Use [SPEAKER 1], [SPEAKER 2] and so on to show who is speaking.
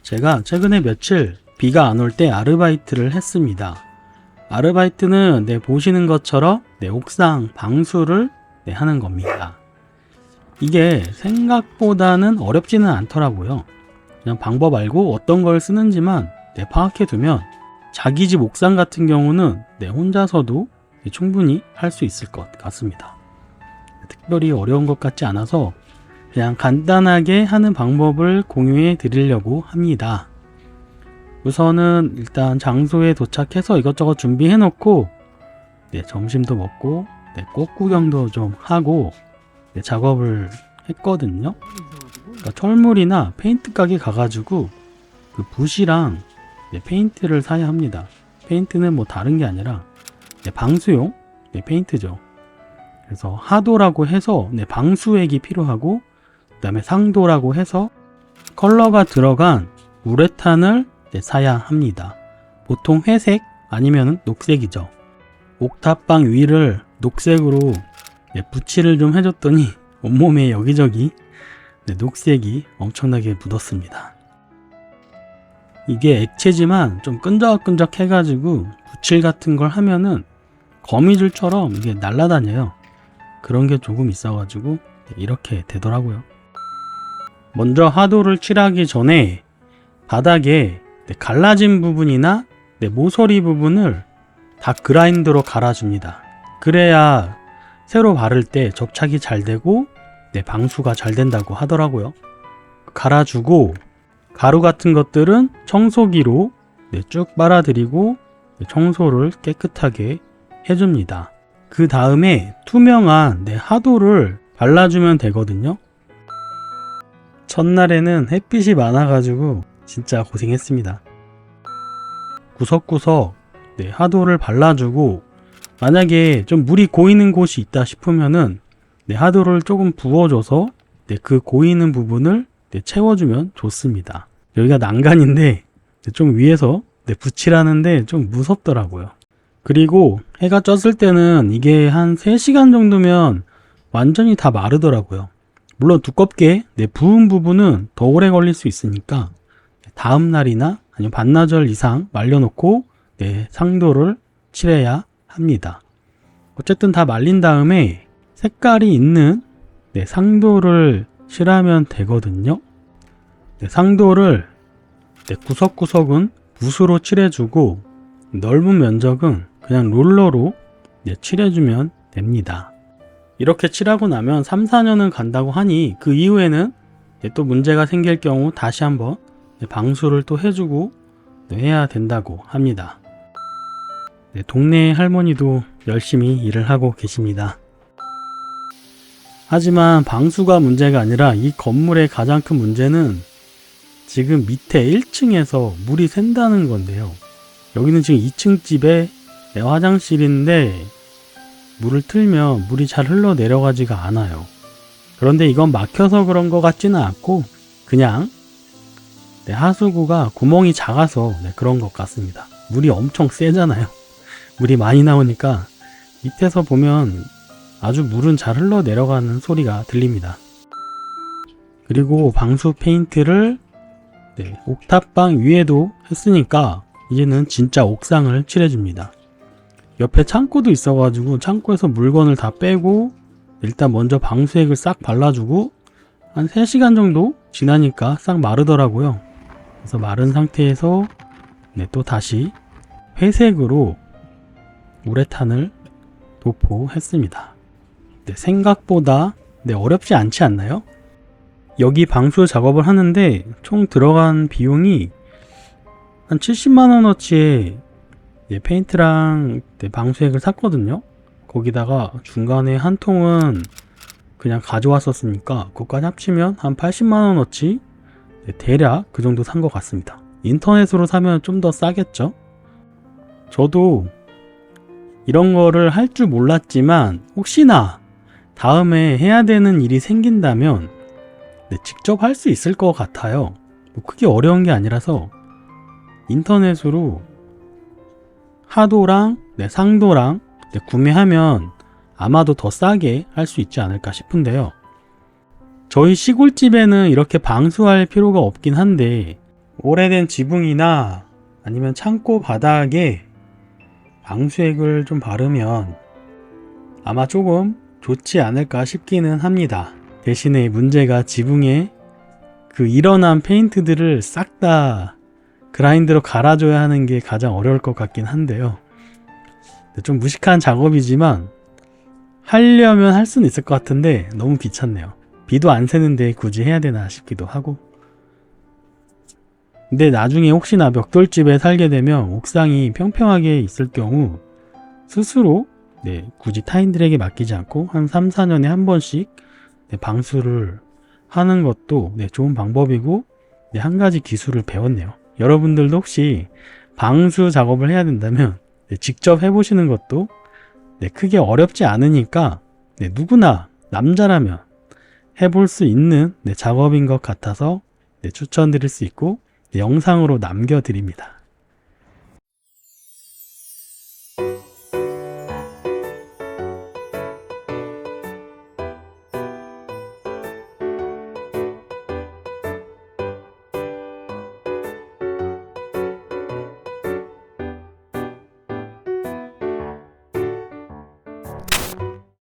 [SPEAKER 1] 제가 최근에 며칠 비가 안 올 때 아르바이트를 했습니다. 아르바이트는 보시는 것처럼 옥상 방수를 하는 겁니다. 이게 생각보다는 어렵지는 않더라고요. 그냥 방법 알고 어떤 걸 쓰는지만 파악해 두면 자기 집 옥상 같은 경우는 혼자서도 충분히 할 수 있을 것 같습니다. 특별히 어려운 것 같지 않아서 그냥 간단하게 하는 방법을 공유해 드리려고 합니다. 우선은 일단 장소에 도착해서 이것저것 준비해 놓고 점심도 먹고 꽃 구경도 좀 하고 작업을 했거든요. 그러니까 철물이나 페인트 가게 가가지고 그 붓이랑 페인트를 사야 합니다. 페인트는 뭐 다른 게 아니라 방수용 페인트죠. 그래서 하도라고 해서 방수액이 필요하고, 그 다음에 상도라고 해서 컬러가 들어간 우레탄을 사야 합니다. 보통 회색 아니면 녹색이죠. 옥탑방 위를 녹색으로 붓칠을 좀 해줬더니 온몸에 여기저기 녹색이 엄청나게 묻었습니다. 이게 액체지만 좀 끈적끈적 해가지고 붓칠 같은 걸 하면은 거미줄처럼 이게 날아다녀요. 그런 게 조금 있어가지고 이렇게 되더라고요. 먼저 하도를 칠하기 전에 바닥에 갈라진 부분이나 모서리 부분을 다 그라인더로 갈아줍니다. 그래야 새로 바를 때 접착이 잘 되고 방수가 잘 된다고 하더라고요. 갈아주고 가루 같은 것들은 청소기로 쭉 빨아들이고 청소를 깨끗하게 해줍니다. 그 다음에 투명한 하도를 발라주면 되거든요. 첫날에는 햇빛이 많아가지고 진짜 고생했습니다. 구석구석 하도를 발라주고, 만약에 좀 물이 고이는 곳이 있다 싶으면은 하도를 조금 부어줘서 그 고이는 부분을 채워주면 좋습니다. 여기가 난간인데 좀 위에서 붙이라는데 좀 무섭더라고요. 그리고 해가 쪘을 때는 이게 한 3시간 정도면 완전히 다 마르더라고요. 물론 두껍게 부은 부분은 더 오래 걸릴 수 있으니까 다음 날이나 아니면 반나절 이상 말려놓고 상도를 칠해야 합니다. 어쨌든 다 말린 다음에 색깔이 있는 상도를 칠하면 되거든요. 상도를 구석구석은 붓으로 칠해주고 넓은 면적은 그냥 롤러로 칠해주면 됩니다. 이렇게 칠하고 나면 3-4년은 간다고 하니 그 이후에는 또 문제가 생길 경우 다시 한번 방수를 또 해주고 해야 된다고 합니다. 동네 할머니도 열심히 일을 하고 계십니다. 하지만 방수가 문제가 아니라 이 건물의 가장 큰 문제는 지금 밑에 1층에서 물이 샌다는 건데요. 여기는 지금 2층 집에 화장실인데 물을 틀면 물이 잘 흘러내려가지가 않아요. 그런데 이건 막혀서 그런 것 같지는 않고 그냥 하수구가 구멍이 작아서 그런 것 같습니다. 물이 엄청 세잖아요. 물이 많이 나오니까 밑에서 보면 아주 물은 잘 흘러내려가는 소리가 들립니다. 그리고 방수 페인트를 옥탑방 위에도 했으니까 이제는 진짜 옥상을 칠해줍니다. 옆에 창고도 있어가지고 창고에서 물건을 다 빼고 일단 먼저 방수액을 싹 발라주고 한 3시간 정도 지나니까 싹 마르더라고요. 그래서 마른 상태에서 또 다시 회색으로 우레탄을 도포했습니다. 생각보다 어렵지 않지 않나요? 여기 방수 작업을 하는데 총 들어간 비용이 한 70만원어치의 페인트랑 방수액을 샀거든요. 거기다가 중간에 한 통은 그냥 가져왔었으니까 그것까지 합치면 한 80만원어치 대략 그 정도 산 것 같습니다. 인터넷으로 사면 좀 더 싸겠죠? 저도 이런 거를 할 줄 몰랐지만 혹시나 다음에 해야 되는 일이 생긴다면 직접 할 수 있을 것 같아요. 크게 어려운 게 아니라서 인터넷으로 하도랑 상도랑 구매하면 아마도 더 싸게 할 수 있지 않을까 싶은데요. 저희 시골집에는 이렇게 방수할 필요가 없긴 한데 오래된 지붕이나 아니면 창고 바닥에 방수액을 좀 바르면 아마 조금 좋지 않을까 싶기는 합니다. 대신에 문제가 지붕에 그 일어난 페인트들을 싹 다 그라인더로 갈아줘야 하는 게 가장 어려울 것 같긴 한데요. 좀 무식한 작업이지만 하려면 할 수는 있을 것 같은데 너무 귀찮네요. 비도 안 새는데 굳이 해야 되나 싶기도 하고. 근데 나중에 혹시나 벽돌집에 살게 되면 옥상이 평평하게 있을 경우 스스로 굳이 타인들에게 맡기지 않고 한 3, 4년에 한 번씩 방수를 하는 것도 좋은 방법이고 한 가지 기술을 배웠네요. 여러분들도 혹시 방수 작업을 해야 된다면 직접 해보시는 것도 크게 어렵지 않으니까 누구나 남자라면 해볼 수 있는 작업인 것 같아서 추천드릴 수 있고 영상으로 남겨드립니다.